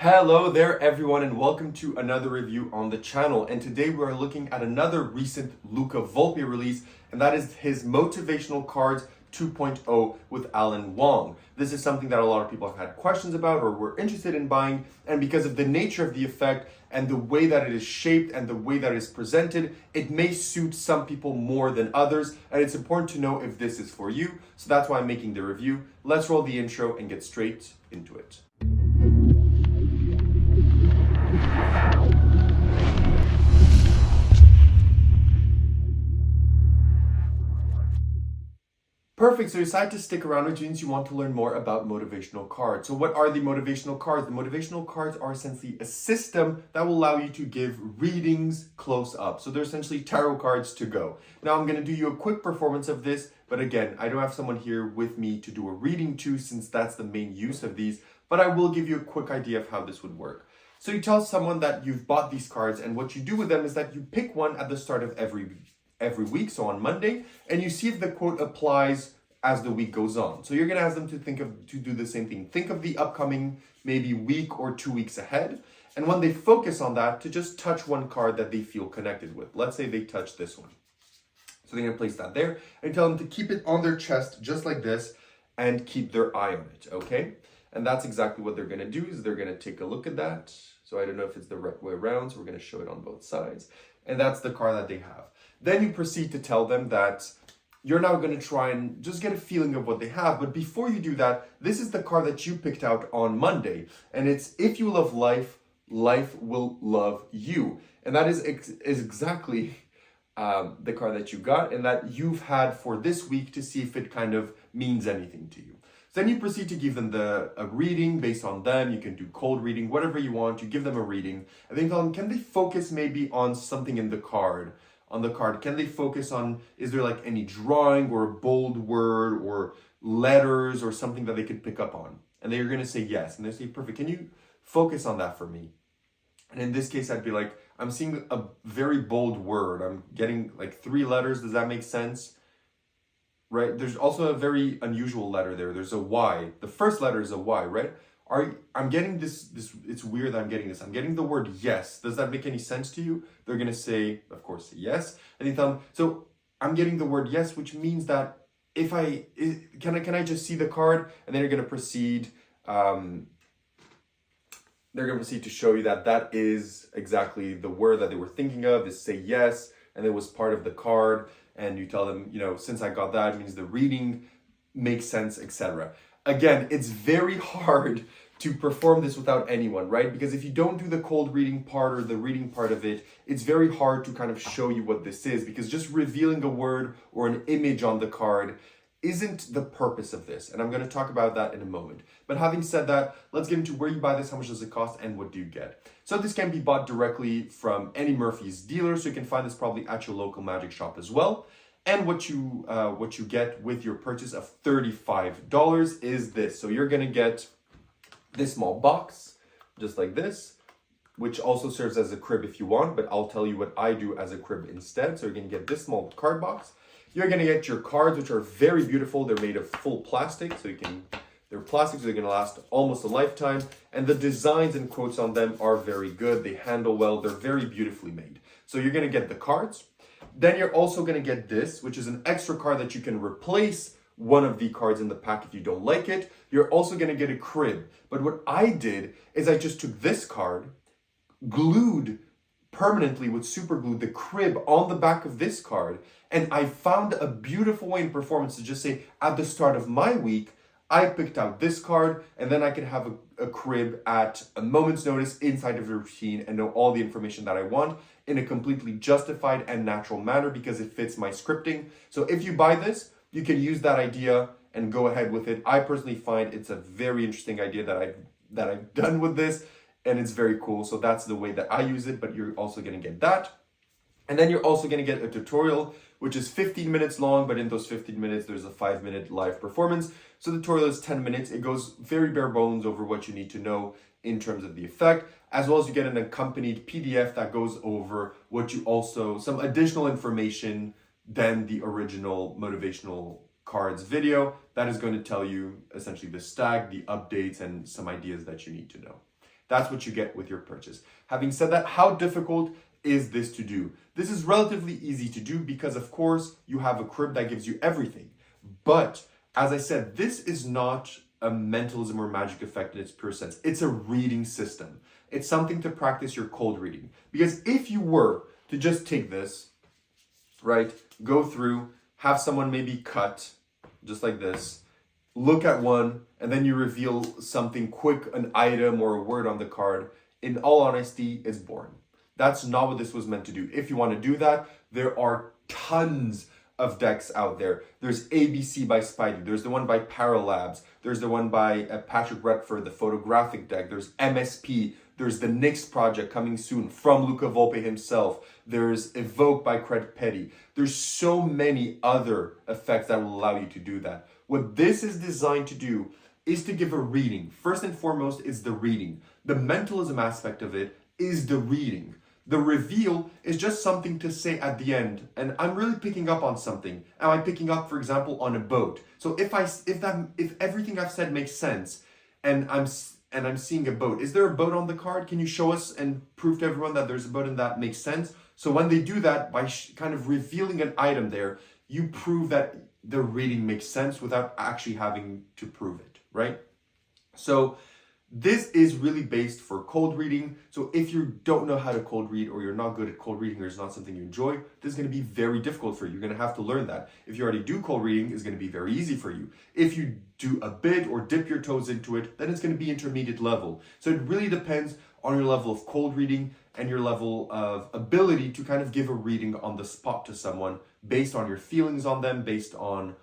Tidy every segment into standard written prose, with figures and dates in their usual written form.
Hello there everyone and welcome to another review on the channel, and today we are looking at another recent Luca Volpe release, and that is his Motivational Cards 2.0 with Alan Wong. This is something that a lot of people have had questions about or were interested in buying, and because of the nature of the effect and the way that it is shaped and the way that it is presented, it may suit some people more than others, and it's important to know if this is for you. So that's why I'm making the review. Let's roll the intro and get straight into it. Perfect, so you decide to stick around, which means you want to learn more about motivational cards. So what are the motivational cards? The motivational cards are essentially a system that will allow you to give readings close up. So they're essentially tarot cards to go. Now I'm going to do you a quick performance of this, but again, I don't have someone here with me to do a reading to, since that's the main use of these, but I will give you a quick idea of how this would work. So you tell someone that you've bought these cards, and what you do with them is that you pick one at the start of every week, so on Monday, and you see if the quote applies as the week goes on. So you're going to ask them to do the same thing. Think of the upcoming maybe week or 2 weeks ahead, and when they focus on that, to just touch one card that they feel connected with. Let's say they touch this one. So they're going to place that there and tell them to keep it on their chest just like this and keep their eye on it, okay? And that's exactly what they're going to do, is they're going to take a look at that. So I don't know if it's the right way around, so we're going to show it on both sides. And that's the card that they have. Then you proceed to tell them that you're now going to try and just get a feeling of what they have. But before you do that, this is the card that you picked out on Monday. And it's, if you love life, life will love you. And that is exactly the card that you got and that you've had for this week, to see if it kind of means anything to you. So then you proceed to give them a reading based on them. You can do cold reading, whatever you want. You give them a reading, and then tell them, can they focus maybe on something in the card? On the card, can they focus on, is there like any drawing or a bold word or letters or something that they could pick up on? And they're going to say yes. And they say, perfect, can you focus on that for me? And in this case, I'd be like, I'm seeing a very bold word. I'm getting like 3 letters. Does that make sense? Right? There's also a very unusual letter there. There's a Y. The first letter is a Y, right? I'm getting this, it's weird that I'm getting this. I'm getting the word yes. Does that make any sense to you? They're going to say, of course, yes. And they tell them, so I'm getting the word yes, which means that can I just see the card? And then you're going to proceed, they're going to proceed to show you that that is exactly the word that they were thinking of, is say yes. And it was part of the card. And you tell them, since I got that, it means the reading makes sense, etc. Again, it's very hard to perform this without anyone, right? Because if you don't do the cold reading part or the reading part of it, it's very hard to kind of show you what this is, because just revealing a word or an image on the card isn't the purpose of this. And I'm going to talk about that in a moment. But having said that, let's get into where you buy this, how much does it cost, and what do you get. So this can be bought directly from any Murphy's dealer, so you can find this probably at your local magic shop as well. And what you get with your purchase of $35 is this. So you're going to get this small box, just like this, which also serves as a crib if you want, but I'll tell you what I do as a crib instead. So you're going to get this small card box. You're going to get your cards, which are very beautiful. They're made of full plastic, so they're plastic, so they're going to last almost a lifetime. And the designs and quotes on them are very good. They handle well. They're very beautifully made. So you're going to get the cards. Then you're also going to get this, which is an extra card that you can replace one of the cards in the pack if you don't like it. You're also going to get a crib. But what I did is I just took this card, glued permanently with super glue the crib on the back of this card, and I found a beautiful way in performance to just say, at the start of my week, I picked out this card, and then I can have a crib at a moment's notice inside of the routine and know all the information that I want in a completely justified and natural manner, because it fits my scripting. So if you buy this, you can use that idea and go ahead with it. I personally find it's a very interesting idea that I've done with this, and it's very cool. So that's the way that I use it, but you're also going to get that. And then you're also going to get a tutorial, which is 15 minutes long, but in those 15 minutes, there's a 5-minute live performance. So the tutorial is 10 minutes. It goes very bare bones over what you need to know in terms of the effect, as well as you get an accompanied PDF that goes over some additional information than the original motivational cards video that is going to tell you essentially the stack, the updates, and some ideas that you need to know. That's what you get with your purchase. Having said that, how difficult is this to do? This is relatively easy to do because, of course, you have a crib that gives you everything. But as I said, this is not a mentalism or magic effect in its pure sense. It's a reading system. It's something to practice your cold reading. Because if you were to just take this, right, go through, have someone maybe cut, just like this, look at one, and then you reveal something quick, an item or a word on the card, in all honesty, it's boring. That's not what this was meant to do. If you want to do that, there are tons of decks out there. There's ABC by Spidey. There's the one by Paralabs. There's the one by Patrick Redford, the photographic deck. There's MSP. There's the Nyx project coming soon from Luca Volpe himself. There's Evoke by Craig Petty. There's so many other effects that will allow you to do that. What this is designed to do is to give a reading. First and foremost is the reading. The mentalism aspect of it is the reading. The reveal is just something to say at the end, and I'm really picking up on something. Am I picking up, for example, on a boat? So if everything I've said makes sense, and I'm seeing a boat, is there a boat on the card? Can you show us and prove to everyone that there's a boat and that makes sense? So when they do that, by kind of revealing an item there, you prove that the reading makes sense without actually having to prove it, right? So this is really based for cold reading. So if you don't know how to cold read, or you're not good at cold reading, or it's not something you enjoy, this is going to be very difficult for you. You're going to have to learn that. If you already do cold reading, it's going to be very easy for you. If you do a bit or dip your toes into it, then it's going to be intermediate level. So it really depends on your level of cold reading and your level of ability to kind of give a reading on the spot to someone based on your feelings on them, based on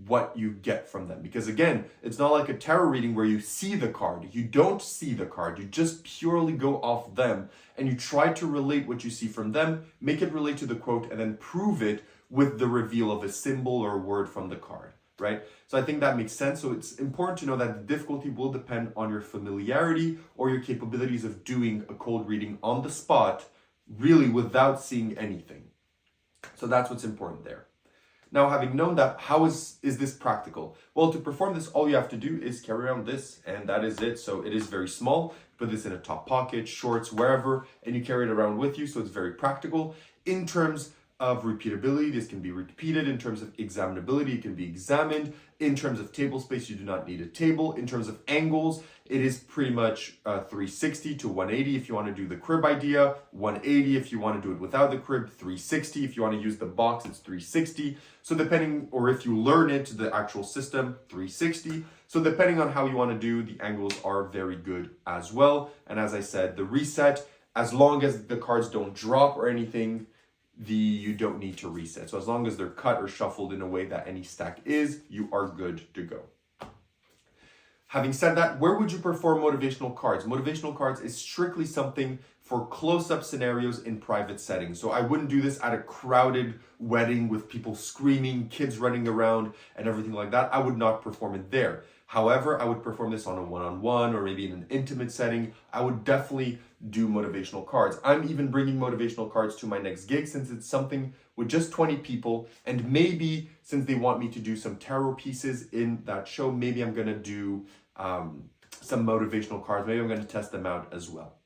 what you get from them. Because again, it's not like a tarot reading where you see the card. You don't see the card. You just purely go off them and you try to relate what you see from them, make it relate to the quote, and then prove it with the reveal of a symbol or a word from the card, right? So I think that makes sense. So it's important to know that the difficulty will depend on your familiarity or your capabilities of doing a cold reading on the spot, really without seeing anything. So that's what's important there. Now, having known that, how is this practical? Well, to perform this, all you have to do is carry around this, and that is it. So it is very small. Put this in a top pocket, shorts, wherever, and you carry it around with you, so it's very practical. In terms of repeatability, this can be repeated. In terms of examinability, it can be examined. In terms of table space, you do not need a table. In terms of angles, it is pretty much 360 to 180 if you want to do the crib idea, 180 if you want to do it without the crib, 360 if you want to use the box, it's 360. So depending, or if you learn it, the actual system, 360. So depending on how you want to do, the angles are very good as well. And as I said, the reset, as long as the cards don't drop or anything, you don't need to reset. So as long as they're cut or shuffled in a way that any stack is, you are good to go. Having said that, where would you perform motivational cards? Motivational cards is strictly something for close-up scenarios in private settings. So I wouldn't do this at a crowded wedding with people screaming, kids running around, and everything like that. I would not perform it there. However, I would perform this on a one-on-one or maybe in an intimate setting. I would definitely do motivational cards. I'm even bringing motivational cards to my next gig since it's something with just 20 people. And maybe since they want me to do some tarot pieces in that show, maybe I'm going to do some motivational cards. Maybe I'm going to test them out as well.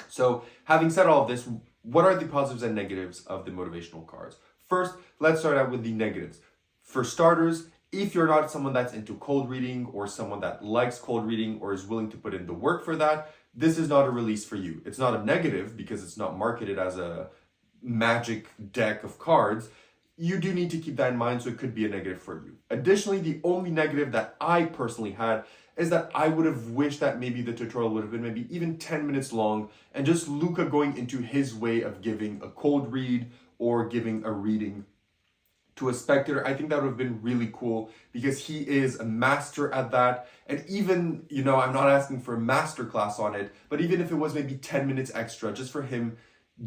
So having said all of this, what are the positives and negatives of the motivational cards? First, let's start out with the negatives. For starters, if you're not someone that's into cold reading or someone that likes cold reading or is willing to put in the work for that, this is not a release for you. It's not a negative because it's not marketed as a magic deck of cards. You do need to keep that in mind, so it could be a negative for you. Additionally, the only negative that I personally had is that I would have wished that maybe the tutorial would have been maybe even 10 minutes long and just Luca going into his way of giving a cold read or giving a reading to a spectator. I think that would have been really cool because he is a master at that. And even, I'm not asking for a master class on it, but even if it was maybe 10 minutes extra just for him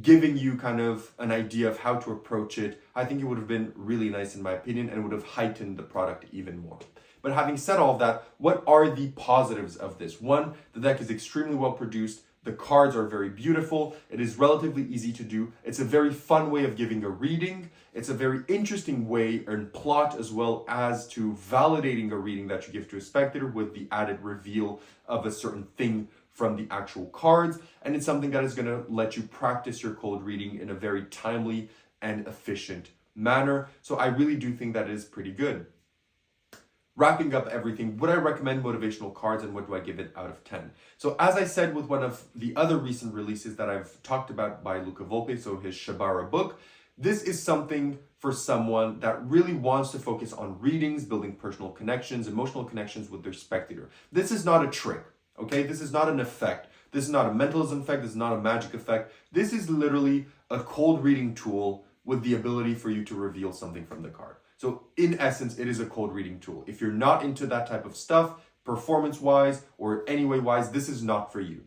giving you kind of an idea of how to approach it, I think it would have been really nice in my opinion and would have heightened the product even more. But having said all of that, what are the positives of this? One, the deck is extremely well produced. The cards are very beautiful. It is relatively easy to do. It's a very fun way of giving a reading. It's a very interesting way and plot as well as to validating a reading that you give to a spectator with the added reveal of a certain thing from the actual cards, and it's something that is going to let you practice your cold reading in a very timely and efficient manner. So I really do think that is pretty good. Wrapping up everything, would I recommend motivational cards and what do I give it out of 10? So as I said with one of the other recent releases that I've talked about by Luca Volpe, so his Shibara book, this is something for someone that really wants to focus on readings, building personal connections, emotional connections with their spectator. This is not a trick, okay? This is not an effect. This is not a mentalism effect. This is not a magic effect. This is literally a cold reading tool with the ability for you to reveal something from the card. So in essence, it is a cold reading tool. If you're not into that type of stuff, performance-wise or anyway-wise, this is not for you.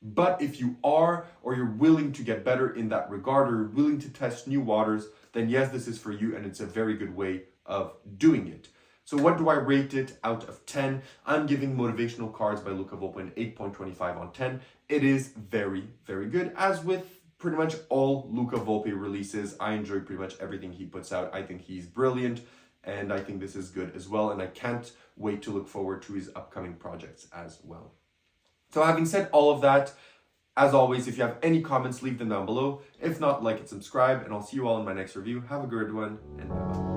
But if you are, or you're willing to get better in that regard, or you're willing to test new waters, then yes, this is for you, and it's a very good way of doing it. So what do I rate it out of 10? I'm giving Motivational Cards by Luca Volpe an 8.25 on 10. It is very, very good. As with pretty much all Luca Volpe releases, I enjoy pretty much everything he puts out. I think he's brilliant, and I think this is good as well, and I can't wait to look forward to his upcoming projects as well. So having said all of that, as always, if you have any comments, leave them down below. If not, like and subscribe, and I'll see you all in my next review. Have a good one, and bye-bye.